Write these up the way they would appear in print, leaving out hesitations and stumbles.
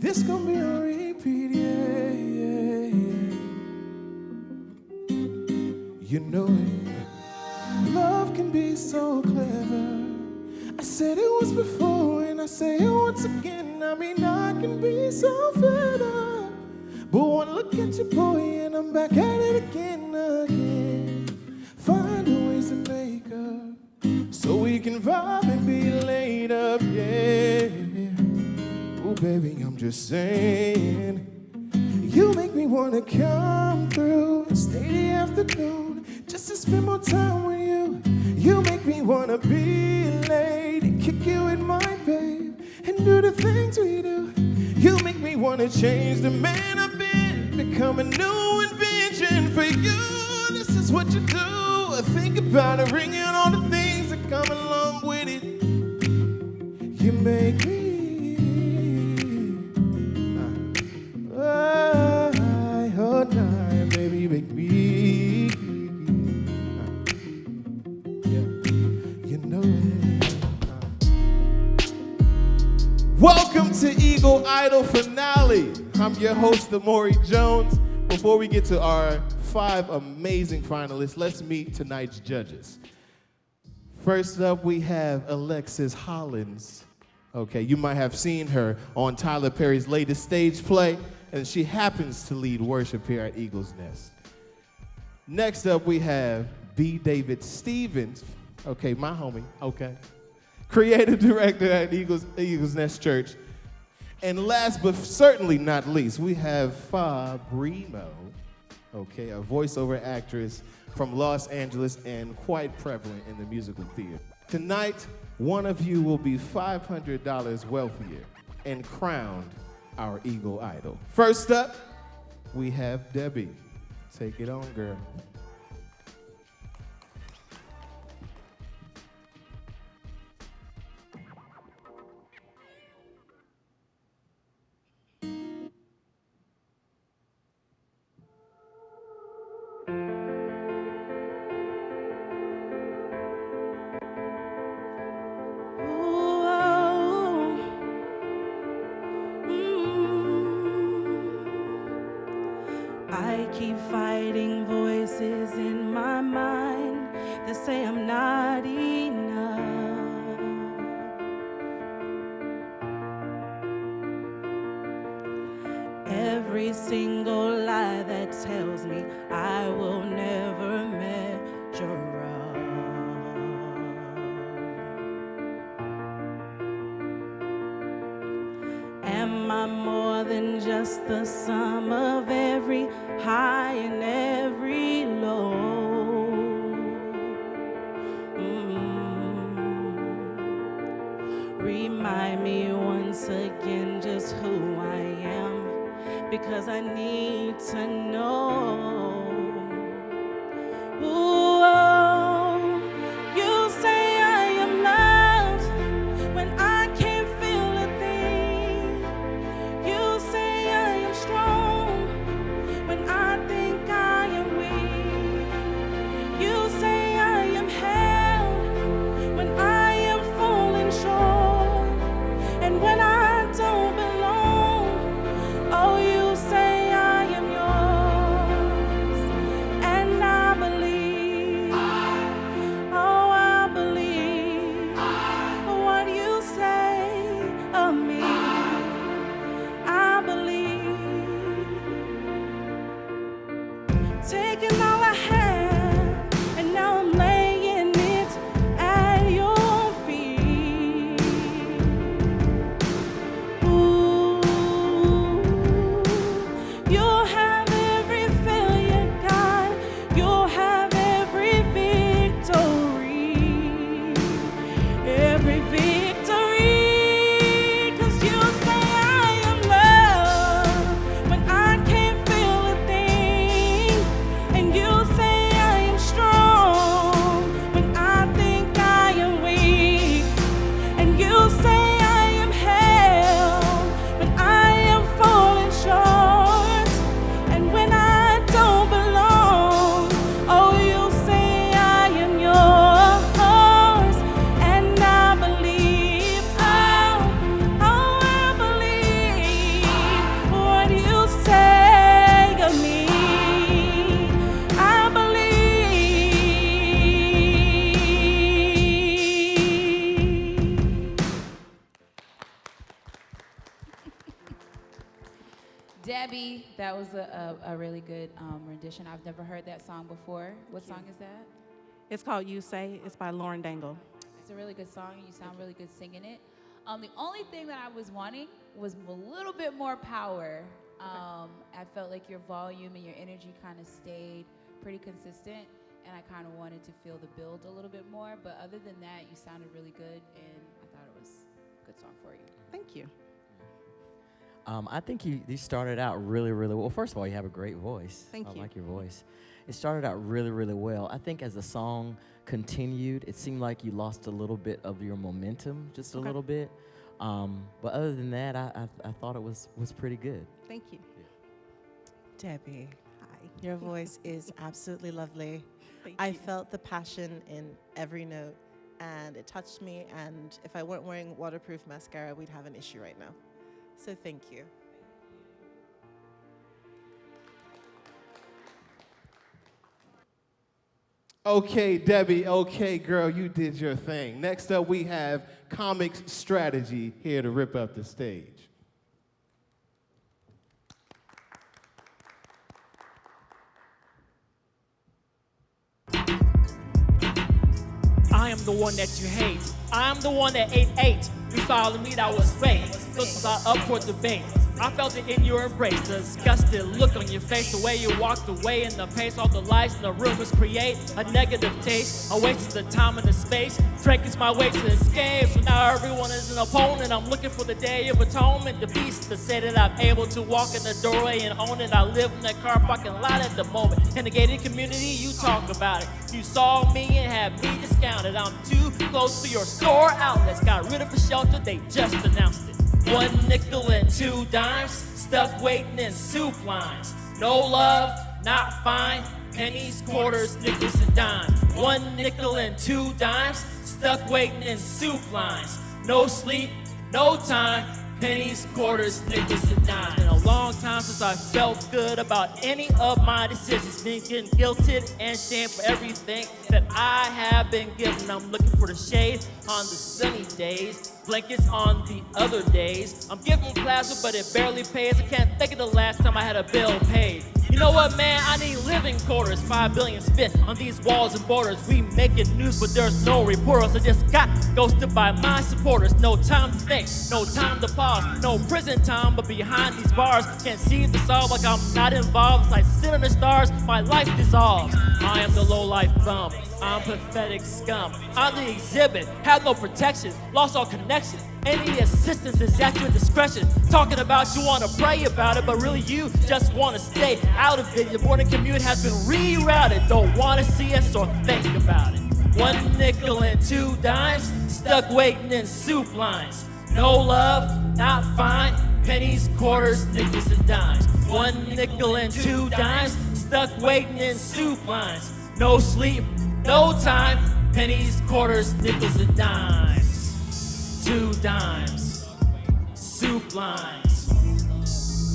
This gonna be a repeat, yeah, yeah, yeah. You know it. Love can be so clever. I said it once before and I say it once again. I mean, I can be so fed up, but one look at you, boy, and I'm back at it again, again. Finding ways to make up so we can vibe and be laid up, yeah. Oh, baby, I'm just saying, you make me wanna come through and stay the afternoon just to spend more time with you. You make me wanna be late and kick you in my babe and do the things we do. You make me wanna change the man I've been, become a new invention for you. This is what you do. I think about it, ringing all the things that come along with it. You make me oh, nah, baby, you make me you know it. Welcome to Eagle Idol Finale. I'm your host, Amori Jones. Before we get to our 5 amazing finalists, let's meet tonight's judges. First up, we have Alexis Hollins. Okay, you might have seen her on Tyler Perry's latest stage play, and she happens to lead worship here at Eagle's Nest. Next up, we have B. David Stevens. Okay, my homie, okay. Creative director at Eagle's Nest Church. And last but certainly not least, we have Fa Brimo, okay, a voiceover actress from Los Angeles and quite prevalent in the musical theater. Tonight, one of you will be $500 wealthier and crowned our Eagle Idol. First up, we have Debbie. Take it on, girl. I keep fighting voices in my mind that say I'm not enough. Every single lie that tells me I will never measure up. Am I more than just the sum of every high and every low? Remind me once again just who I am, because I need to know. Ooh, oh, you say I am loved when I can't feel a thing. You say I am strong when I think I am weak. You say I am held when I am falling short, and when I don't belong, oh, you say I am yours. Debbie, that was a really good rendition. I've never heard that song before. What song is that? It's called You Say. It's by Lauren Dangle. It's a really good song, and you sound really good singing it. The only thing that I was wanting was a little bit more power. I felt like your volume and your energy kind of stayed pretty consistent, and I kind of wanted to feel the build a little bit more. But other than that, you sounded really good, and I thought it was a good song for you. Thank you. I think you started out really, really well. First of all, you have a great voice. Thank you. I like your voice. It started out really, really well. I think as the song continued, it seemed like you lost a little bit of your momentum, just a little bit. But other than that, I thought it was pretty good. Thank you. Debbie, Hi. your voice is absolutely lovely. Thank I you. felt the passion in every note, and it touched me, and if I weren't wearing waterproof mascara, we'd have an issue right now. So thank you. Okay, Debbie, okay, girl, you did your thing. Next up, we have Comics Strategy here to rip up the stage. I am the one that you hate. I'm the one that ate 8. You saw me, that was fake. This is not up for debate. I felt it in your embrace, the disgusted look on your face, the way you walked away, and the pace, all the lies and the rumors create a negative taste. I wasted the time and the space, drank is my way to escape. So now everyone is an opponent. I'm looking for the day of atonement, the beast to say that I'm able to walk in the doorway and own it. I live in that car parking lot at the moment. In the gated community, you talk about it. You saw me and had me discounted. I'm too close to your store outlets. Got rid of the shelter, they just announced it. 1 nickel and 2 dimes, stuck waiting in soup lines. No love, not fine, pennies, quarters, nickels, and dimes. 1 nickel and 2 dimes, stuck waiting in soup lines. No sleep, no time, pennies, quarters, nickels, and dimes. Been a long time since I felt good about any of my decisions. Been getting guilted and shamed for everything that I have been given. I'm looking for the shade on the sunny days, blankets on the other days. I'm giving plasma, but it barely pays. I can't think of the last time I had a bill paid. You know what, man? I need living quarters. 5 billion spent on these walls and borders. We making news, but there's no reporters. I just got ghosted by my supporters. No time to think, no time to pause. No prison time, but behind these bars, can't see the solve like I'm not involved. As I sit on the stars, my life dissolves. I am the low-life bum. I'm pathetic scum. I'm the exhibit, have no protection, lost all connection. Any assistance is at your discretion. Talking about you wanna pray about it, but really you just wanna stay out of it. Your morning commute has been rerouted. Don't wanna see us or think about it. 1 nickel and 2 dimes, stuck waiting in soup lines. No love, not fine, pennies, quarters, nickels, and dimes. 1 nickel and 2 dimes, stuck waiting in soup lines. No sleep, no time, pennies, quarters, nickels, and dimes. 2 dimes, soup lines,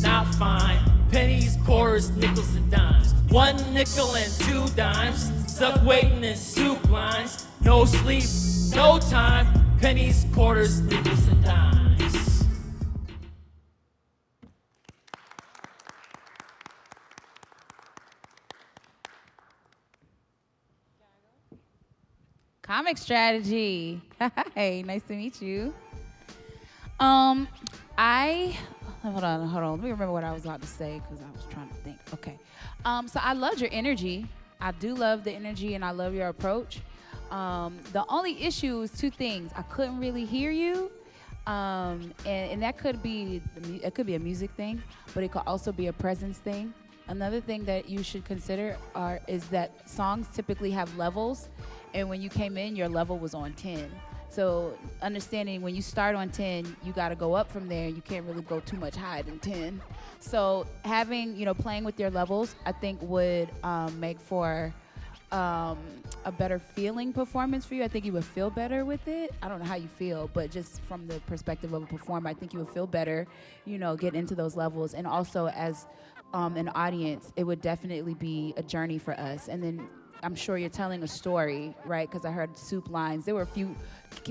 not fine, pennies, quarters, nickels, and dimes. 1 nickel and 2 dimes, stuck waiting in soup lines. No sleep, no time, pennies, quarters, nickels, and dimes. Comic Strategy. Hey, nice to meet you. Hold on. Let me remember what I was about to say because I was trying to think. Okay. So I loved your energy. I do love the energy and I love your approach. The only issue is 2 things. I couldn't really hear you. And that could be a music thing, but it could also be a presence thing. Another thing that you should consider is that songs typically have levels, and when you came in, your level was on 10. So understanding when you start on 10, you got to go up from there. You can't really go too much higher than 10. So having, playing with your levels, I think would make for a better feeling performance for you. I think you would feel better with it. I don't know how you feel, but just from the perspective of a performer, I think you would feel better, get into those levels. And also as an audience, it would definitely be a journey for us. And then I'm sure you're telling a story, right? Because I heard soup lines. There were a few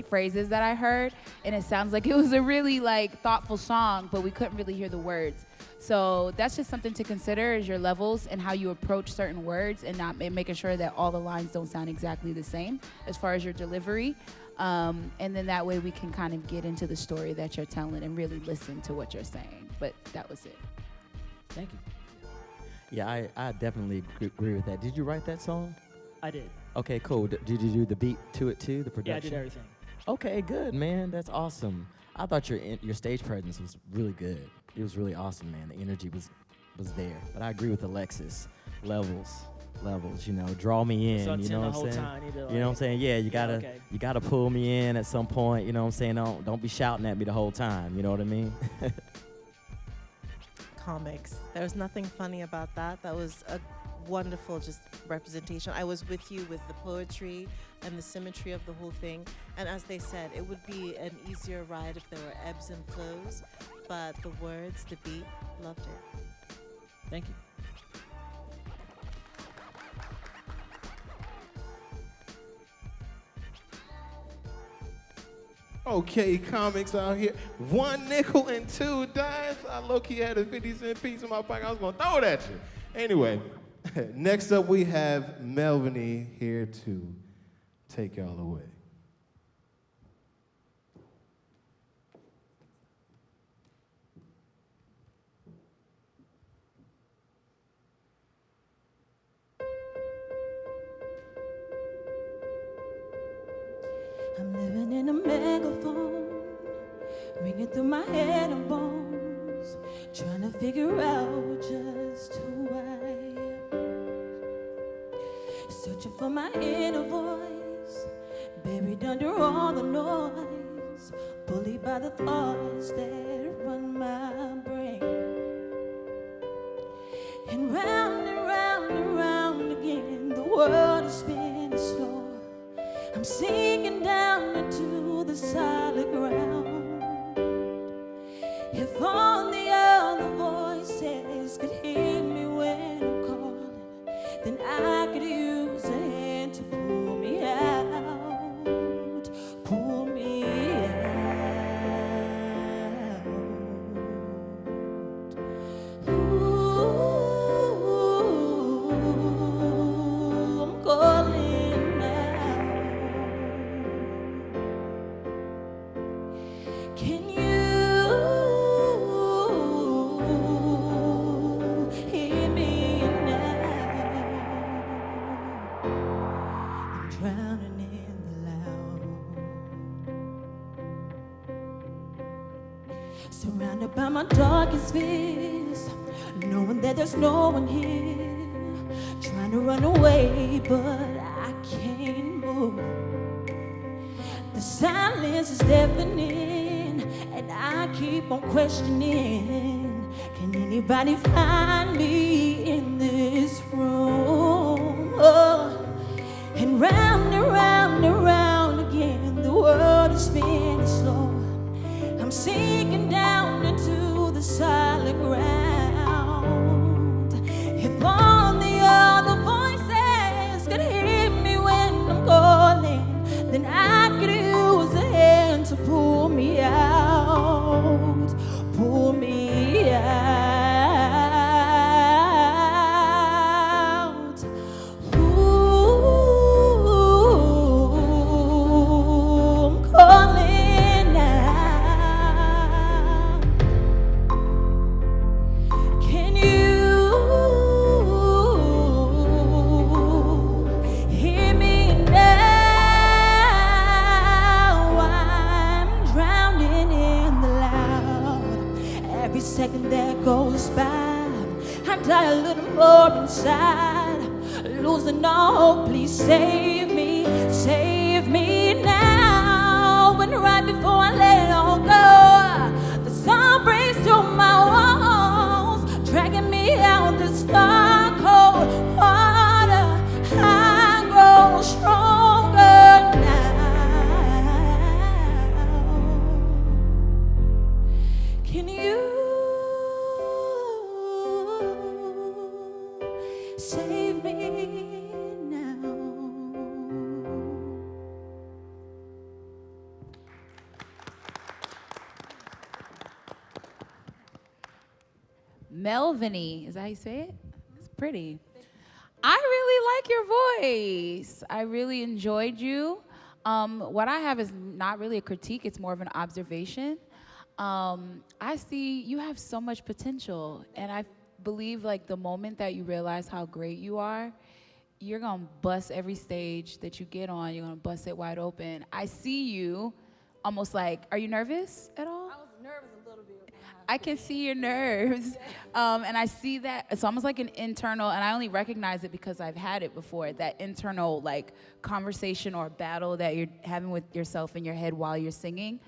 phrases that I heard, and it sounds like it was a really thoughtful song, but we couldn't really hear the words. So that's just something to consider is your levels and how you approach certain words and not making sure that all the lines don't sound exactly the same as far as your delivery. And then that way we can kind of get into the story that you're telling and really listen to what you're saying. But that was it. Thank you. Yeah, I definitely agree with that. Did you write that song? I did. Okay, cool. Did you do the beat to it too, the production? Yeah, I did everything. Okay, good, man. That's awesome. I thought your stage presence was really good. It was really awesome, man. The energy was there. But I agree with Alexis. Levels, you know, draw me in, So you know what I'm saying? time, You know what I'm saying? Yeah, you gotta pull me in at some point, you know what I'm saying? Don't be shouting at me the whole time, you know what I mean? Comics. There was nothing funny about that. That was a wonderful just representation. I was with you with the poetry and the symmetry of the whole thing. And as they said, it would be an easier ride if there were ebbs and flows. But the words, the beat, loved it. Thank you. Okay, comics out here. 1 nickel and 2 dimes. I low-key had a 50-cent piece in my pocket. I was gonna throw it at you. Anyway, next up we have Melviny here to take y'all away. I'm living in a megaphone, ringing through my head and bones, trying to figure out just who I am. Searching for my inner voice, buried under all the noise, bullied by the thoughts that run my brain. And round again, the world is spinning slow. I'm sinking down into the solid ground. If only other voices could hear me when I'm calling, then I could use a hand to pull me out, pull me out. Ooh, I'm calling. Can you hear me now? I'm drowning in the loud. Surrounded by my darkest fears, knowing that there's no one here. Trying to run away, but I can't move. The silence is deafening, and I keep on questioning. Can anybody find me in this room? Oh, and round again, the world is spinning slow. I'm sinking down into the solid ground. If only other voices could hear me when I'm calling, then I could use a hand to pull me out, pull me out. Ooh, I'm calling now. Can you hear me now? Every second that goes by, I die a little more inside, losing all hope. Please save me now. And right before I let it all go, the sun breaks through my walls, dragging me out this dark cold water. I grow stronger now. Can you save me now? Melviny, is that how you say it? It's pretty. I really like your voice. I really enjoyed you. What I have is not really a critique, it's more of an observation. I see you have so much potential, and I believe like the moment that you realize how great you are, you're gonna bust every stage that you get on, you're gonna bust it wide open. I see you almost like, are you nervous at all? I was nervous a little bit. I can see your nerves. And I see that it's almost like an internal, and I only recognize it because I've had it before, that internal like conversation or battle that you're having with yourself in your head while you're singing.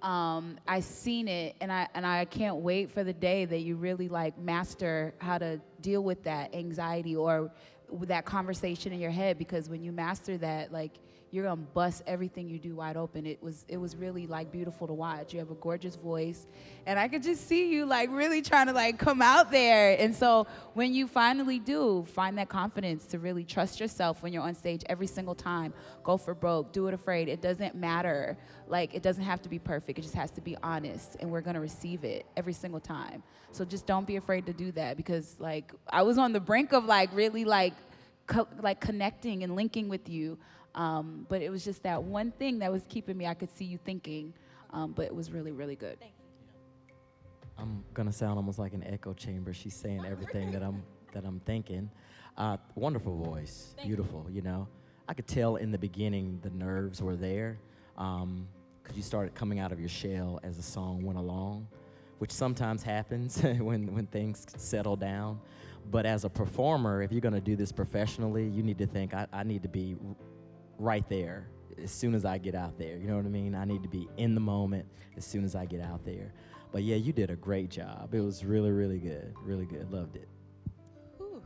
I've seen it, and I can't wait for the day that you really like master how to deal with that anxiety or with that conversation in your head, because when you master that, like, you're gonna bust everything you do wide open. It was really like beautiful to watch. You have a gorgeous voice, and I could just see you like really trying to like come out there. And so when you finally do find that confidence to really trust yourself when you're on stage every single time, go for broke, do it afraid. It doesn't matter. Like, it doesn't have to be perfect. It just has to be honest, and we're gonna receive it every single time. So just don't be afraid to do that, because like I was on the brink of like really like connecting and linking with you. But it was just that one thing that was keeping me. I could see you thinking, but it was really, really good. Thank you. I'm gonna sound almost like an echo chamber. She's saying everything that I'm thinking. Wonderful voice, beautiful. You know, I could tell in the beginning the nerves were there, because you started coming out of your shell as the song went along, which sometimes happens when things settle down. But as a performer, if you're gonna do this professionally, you need to think, I need to be right there as soon as I get out there. You know what I mean? I need to be in the moment as soon as I get out there. But yeah, you did a great job. It was really, really good. Really good. Loved it. Ooh.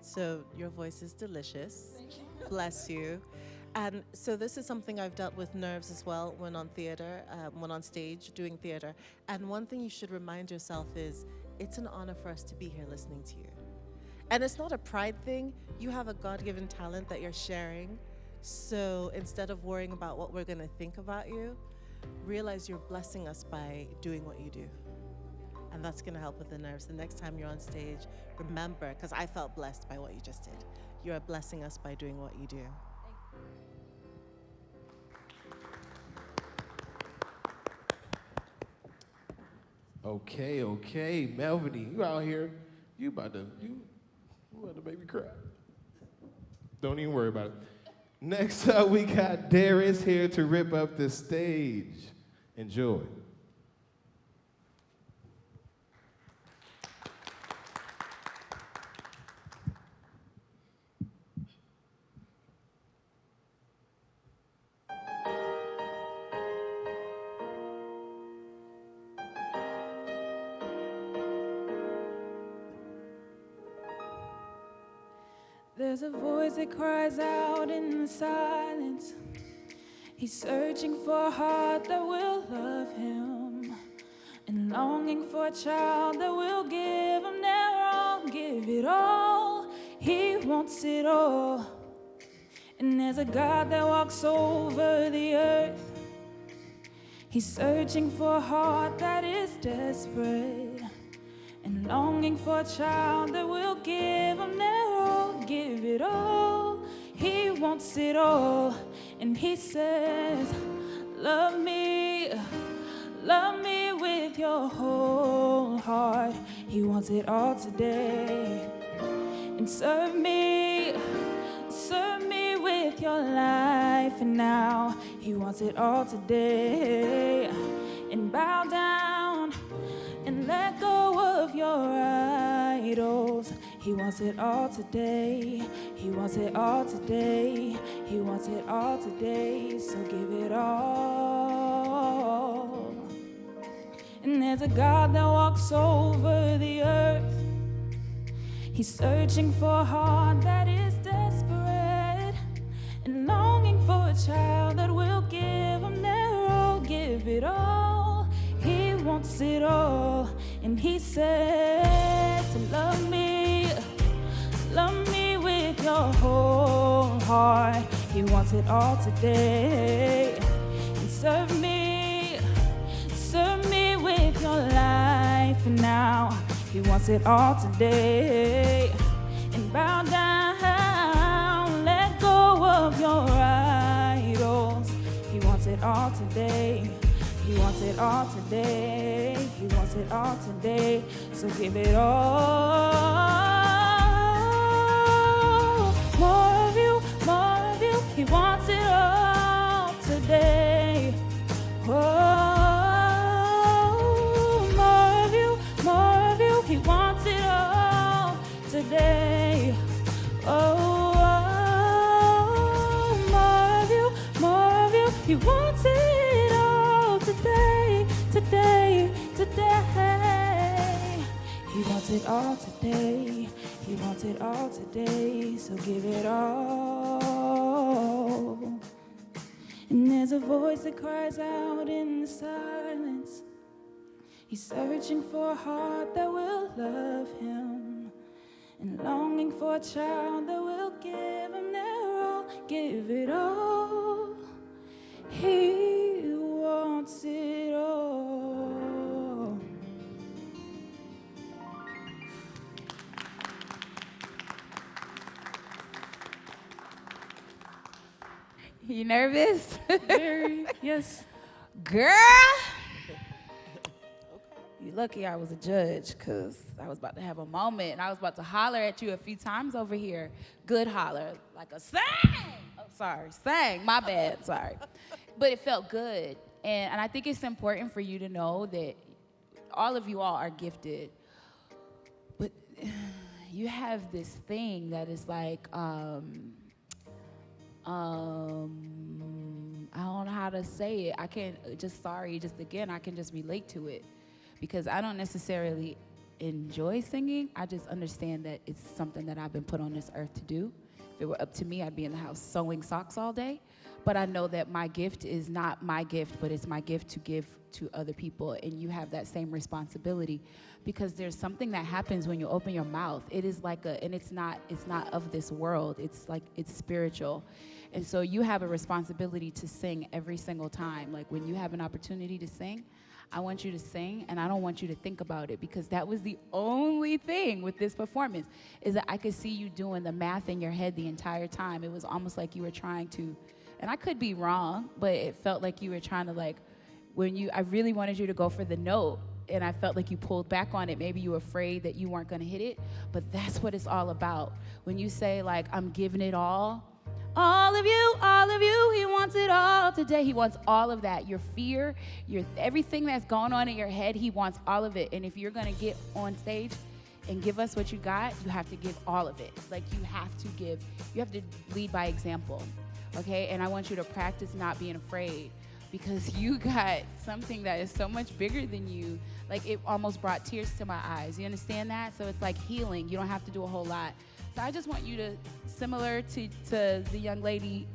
So your voice is delicious. Bless you. And so this is something I've dealt with nerves as well when on theater, when on stage doing theater. And one thing you should remind yourself is it's an honor for us to be here listening to you. And it's not a pride thing. You have a God-given talent that you're sharing. So instead of worrying about what we're going to think about you, realize you're blessing us by doing what you do. And that's going to help with the nerves. The next time you're on stage, remember, because I felt blessed by what you just did. You're blessing us by doing what you do. Okay, Melviny, you out here, you about to make me cry. Don't even worry about it. Next up, we got Darius here to rip up the stage. Enjoy. There's a voice that cries out in the silence. He's searching for a heart that will love him, and longing for a child that will give him their all, give it all. He wants it all. And there's a God that walks over the earth. He's searching for a heart that is desperate, and longing for a child that will give him their all, give it all. He wants it all, and he says, love me with your whole heart. He wants it all today. And serve me with your life, and now he wants it all today. And bow down and let go of your idols. He wants it all today. He wants it all today. He wants it all today. So give it all. And there's a God that walks over the earth. He's searching for a heart that is desperate, and longing for a child that will give him their all, give it all. He wants it all, and he says, love me with your whole heart. He wants it all today. And serve me with your life, and now He wants it all today. And bow down, let go of your idols. He wants it all today. He wants it all today. He wants it all today. So give it all. More of you, more of you. He wants it all today. Oh, more of you, more of you. He wants it all today. Oh, more of you, more of you. He wants it all today, today, today. He wants it all today. He wants it all today. So give it all. And there's a voice that cries out in the silence. He's searching for a heart that will love him, and longing for a child that will give him their all, give it all. He wants it all. You nervous? Very, yes. Girl! You lucky I was a judge, because I was about to have a moment, and I was about to holler at you a few times over here. Good holler, like a sang! Oh, sorry, sang, my bad, sorry. But it felt good, and I think it's important for you to know that all of you all are gifted, but you have this thing that is like, I don't know how to say it. I can't, just again, I can just relate to it, because I don't necessarily enjoy singing. I just understand that it's something that I've been put on this earth to do. If it were up to me, I'd be in the house sewing socks all day. But I know that my gift is not my gift, but it's my gift to give to other people, and you have that same responsibility, because there's something that happens when you open your mouth. It is like and it's not of this world. It's spiritual. And so you have a responsibility to sing every single time. Like when you have an opportunity to sing, I want you to sing, and I don't want you to think about it, because that was the only thing with this performance, is that I could see you doing the math in your head the entire time. It was almost like you were trying to, and I could be wrong, but it felt like you were trying to, like, I really wanted you to go for the note, and I felt like you pulled back on it. Maybe you were afraid that you weren't gonna hit it, but that's what it's all about. When you say, like, I'm giving it all of you, he wants it all today. He wants all of that. Your fear, everything that's going on in your head, he wants all of it. And if you're gonna get on stage and give us what you got, you have to give all of it. Like, you have to lead by example, okay? And I want you to practice not being afraid, because you got something that is so much bigger than you. Like, it almost brought tears to my eyes. You understand that? So it's like healing. You don't have to do a whole lot. So I just want you to, similar to the young lady,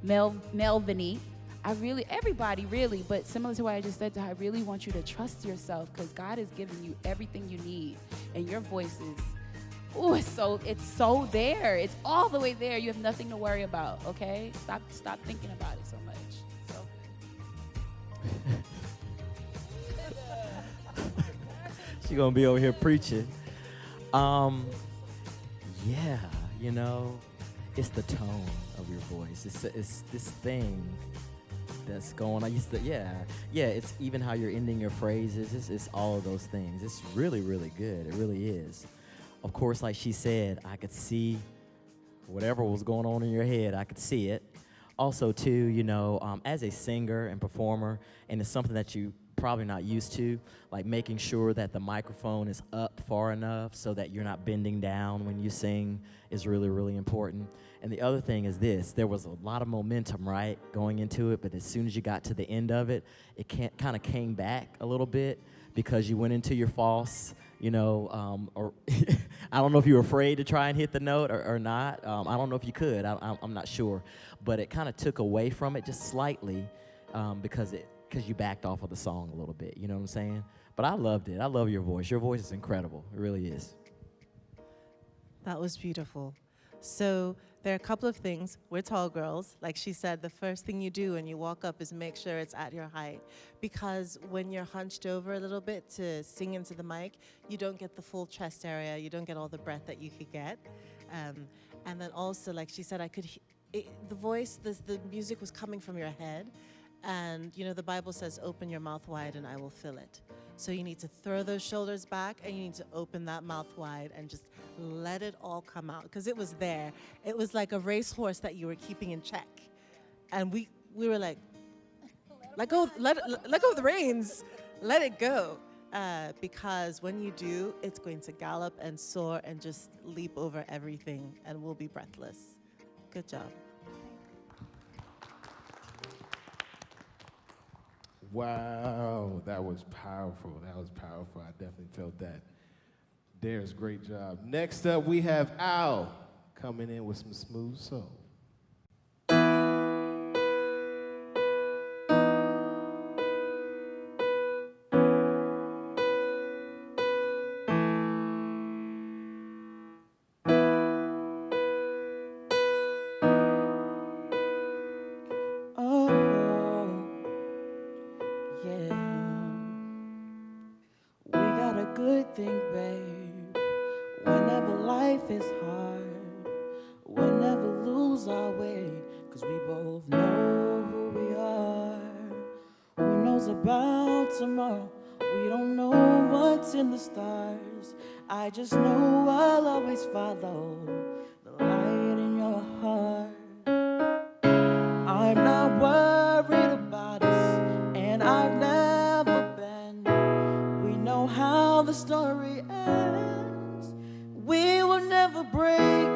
Melviny, everybody really, but similar to what I just said to her, I really want you to trust yourself, because God has given you everything you need, and your voice is, it's so there. It's all the way there. You have nothing to worry about, okay? Stop thinking about it so much. She's gonna be over here preaching. Yeah, you know, it's the tone of your voice. It's this thing that's going on. It's even how you're ending your phrases. It's all of those things. It's really, really good. It really is. Of course, like she said, I could see whatever was going on in your head. I could see it. Also, too, you know, as a singer and performer, and it's something that you probably not used to, like making sure that the microphone is up far enough so that you're not bending down when you sing is really, really important. And the other thing is this: there was a lot of momentum, right, going into it, but as soon as you got to the end of it, it kind of came back a little bit, because you went into your false, you know, or I don't know if you were afraid to try and hit the note or not. I don't know if you could. I'm not sure. But it kind of took away from it just slightly, because you backed off of the song a little bit. You know what I'm saying? But I loved it. I love your voice. Your voice is incredible. It really is. That was beautiful. So there are a couple of things. We're tall girls. Like she said, the first thing you do when you walk up is make sure it's at your height. Because when you're hunched over a little bit to sing into the mic, you don't get the full chest area. You don't get all the breath that you could get. And then also, like she said, the voice, the music was coming from your head. And, you know, the Bible says, open your mouth wide and I will fill it. So you need to throw those shoulders back and you need to open that mouth wide and just let it all come out. Because it was there. It was like a racehorse that you were keeping in check. And we were like, let go of the reins. Let it go. Because when you do, it's going to gallop and soar and just leap over everything and we'll be breathless. Good job. Wow, that was powerful. That was powerful. I definitely felt that. Darius, great job. Next up, we have Al coming in with some smooth soul. Good thing, babe. Whenever life is hard, we'll never lose our way, 'cause we both know who we are. Who knows about tomorrow? We don't know what's in the stars. I just know I'll always follow the light in your heart. I'm not worried about us, and I've never been. We know how the story ends. We will never break.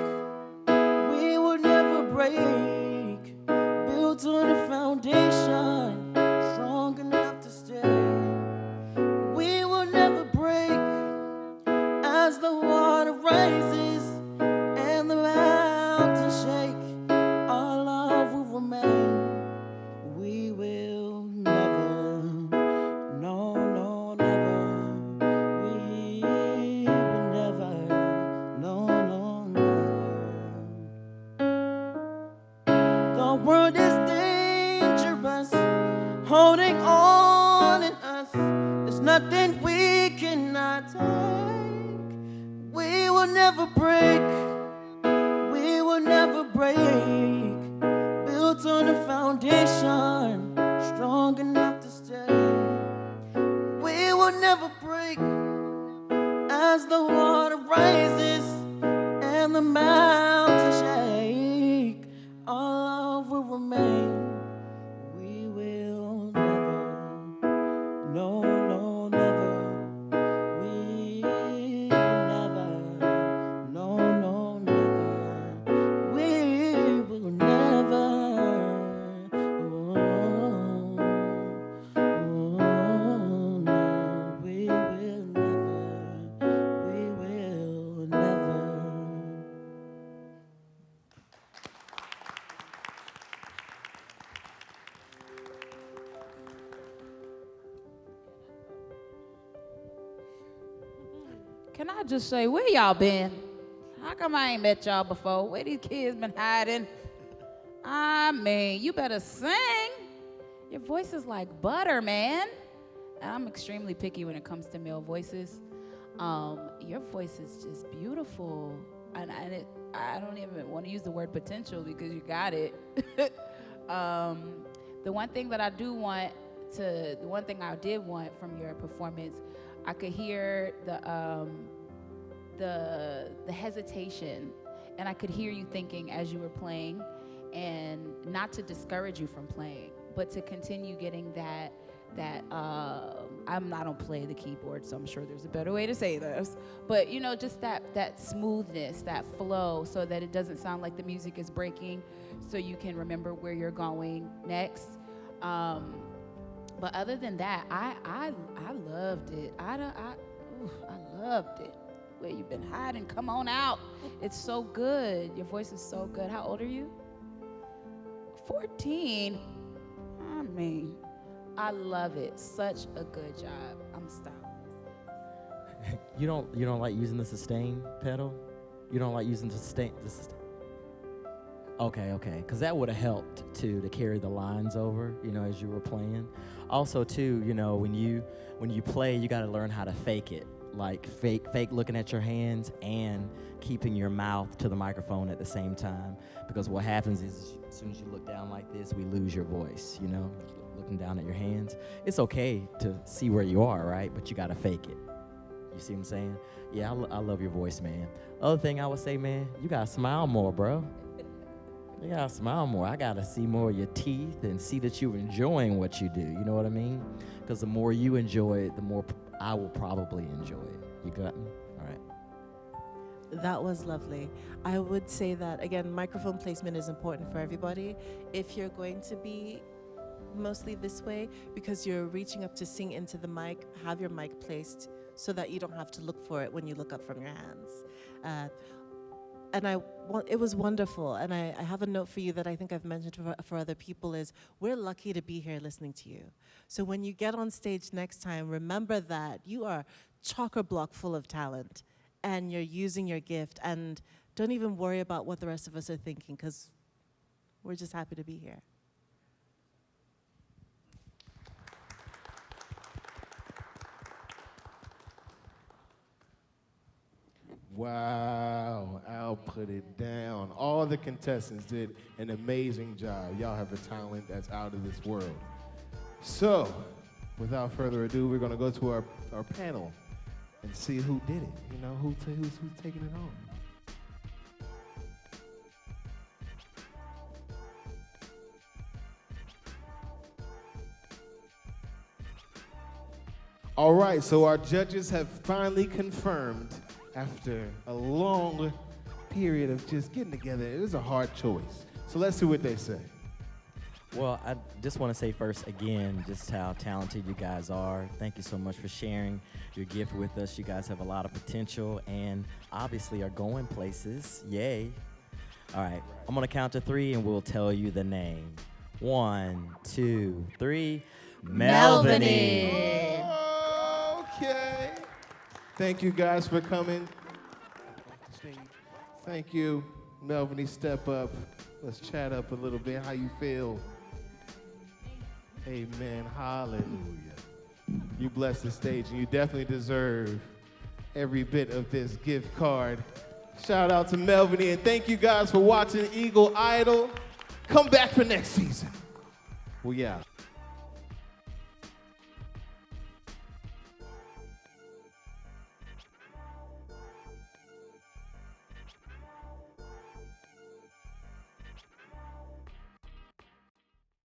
We will never break. Built on a foundation strong enough to stay. We will never break. As the water rises and the mountains shake, our love will remain. We will never, no, no, never. We will never, no, no, never. The world is dangerous, holding on in us. There's nothing we cannot take. We will never break. We will never break. Built on a foundation strong enough to stay. We will never break. As the water rises and the mountains shake, our love will remain. We will never, no, no, never. We will never, no, no, never. We will never, oh, oh, no. We will never, we will never. Can I just say, where y'all been? How come I ain't met y'all before? Where these kids been hiding? I mean, you better sing. Your voice is like butter, man. And I'm extremely picky when it comes to male voices. Your voice is just beautiful. And I don't even want to use the word potential because you got it. The one thing I did want from your performance, I could hear the hesitation, and I could hear you thinking as you were playing, and not to discourage you from playing, but to continue getting that I don't play the keyboard, so I'm sure there's a better way to say this, but you know, just that smoothness, that flow, so that it doesn't sound like the music is breaking, so you can remember where you're going next. But other than that, I loved it. I loved it. Where you been hiding? Come on out. It's so good. Your voice is so good. How old are you? 14. I mean, I love it. Such a good job. I'm stopped. You don't like using the sustain pedal? You don't like using the sustain? Okay, because that would have helped too to carry the lines over, as you were playing. Also, too, when you play, you got to learn how to fake it, like fake looking at your hands and keeping your mouth to the microphone at the same time. Because what happens is, as soon as you look down like this, we lose your voice. Looking down at your hands. It's okay to see where you are, right? But you got to fake it. You see what I'm saying? Yeah, I love your voice, man. Other thing I would say, man, you got to smile more, bro. You gotta smile more. I gotta see more of your teeth and see that you're enjoying what you do. You know what I mean? Because the more you enjoy it, the more I will probably enjoy it. You got me? All right. That was lovely. I would say that, again, microphone placement is important for everybody. If you're going to be mostly this way, because you're reaching up to sing into the mic, have your mic placed so that you don't have to look for it when you look up from your hands. And it was wonderful. And I have a note for you that I think I've mentioned for other people is we're lucky to be here listening to you. So when you get on stage next time, remember that you are chock-a-block full of talent and you're using your gift. And don't even worry about what the rest of us are thinking, because we're just happy to be here. Wow, Al put it down. All the contestants did an amazing job. Y'all have a talent that's out of this world. So, without further ado, we're gonna go to our panel and see who did it. Who's taking it home. All right, so our judges have finally confirmed, after a long period of just getting together, it was a hard choice. So let's see what they say. Well, I just want to say first again just how talented you guys are. Thank you so much for sharing your gift with us. You guys have a lot of potential and obviously are going places. Yay. All right, I'm going to count to 3 and we'll tell you the name. 1, 2, 3. Melviny. Okay. Thank you guys for coming. Thank you. Melviny, step up. Let's chat up a little bit. How you feel? Amen. Hallelujah. You bless the stage, and you definitely deserve every bit of this gift card. Shout out to Melviny, and thank you guys for watching Eagle Idol. Come back for next season. We out.